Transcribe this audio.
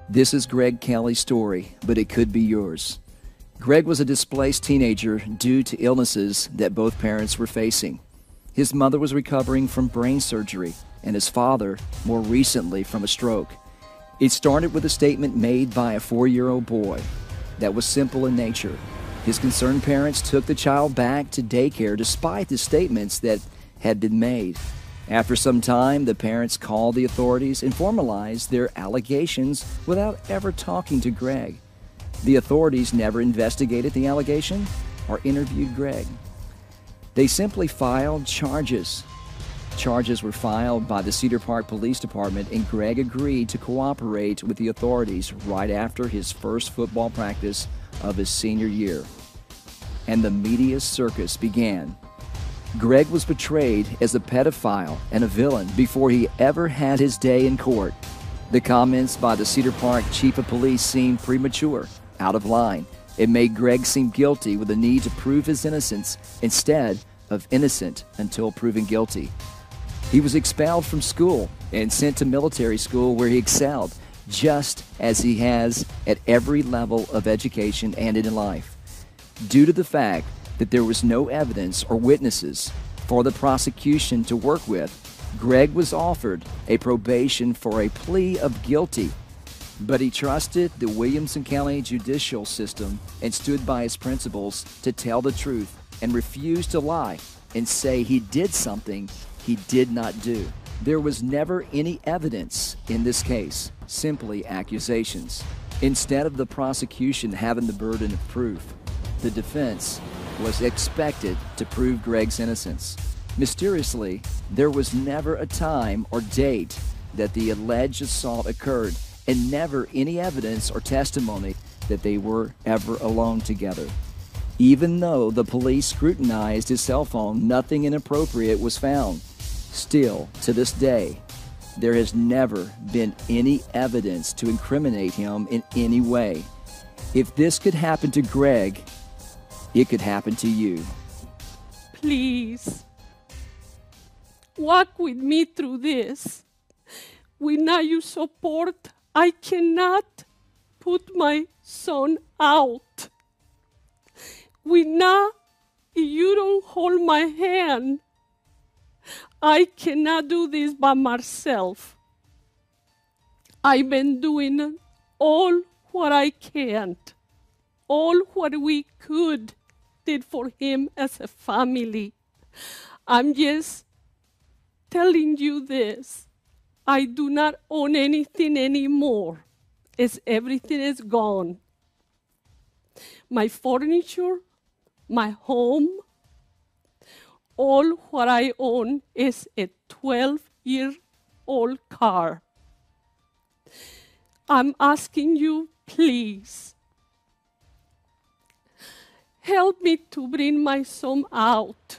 This is Greg Kelley's story, but it could be yours. Greg was a displaced teenager due to illnesses that both parents were facing. His mother was recovering from brain surgery, and his father, more recently, from a stroke. It started with a statement made by a 4-year-old boy that was simple in nature. His concerned parents took the child back to daycare despite the statements that had been made. After some time, the parents called the authorities and formalized their allegations without ever talking to Greg. The authorities never investigated the allegation or interviewed Greg. They simply filed charges. Charges were filed by the Cedar Park Police Department, and Greg agreed to cooperate with the authorities right after his first football practice of his senior year. And the media circus began. Greg was portrayed as a pedophile and a villain before he ever had his day in court. The comments by the Cedar Park Chief of Police seemed premature, out of line. It made Greg seem guilty with the need to prove his innocence instead of innocent until proven guilty. He was expelled from school and sent to military school where he excelled, just as he has at every level of education and in life. Due to the fact that there was no evidence or witnesses for the prosecution to work with, Greg was offered a probation for a plea of guilty. But he trusted the Williamson County judicial system and stood by his principles to tell the truth and refused to lie and say he did something he did not do. There was never any evidence in this case, simply accusations. Instead of the prosecution having the burden of proof, the defense was expected to prove Greg's innocence. Mysteriously, there was never a time or date that the alleged assault occurred, and never any evidence or testimony that they were ever alone together. Even though the police scrutinized his cell phone, nothing inappropriate was found. Still, to this day, there has never been any evidence to incriminate him in any way. If this could happen to Greg, it could happen to you. Please, walk with me through this. Without your support, I cannot put my son out. Without you don't hold my hand, I cannot do this by myself. I've been doing all what I can, all what we could did for him as a family. I'm just telling you this. I do not own anything anymore, as everything is gone. My furniture, my home, all what I own is a 12-year-old car. I'm asking you, please, help me to bring my son out.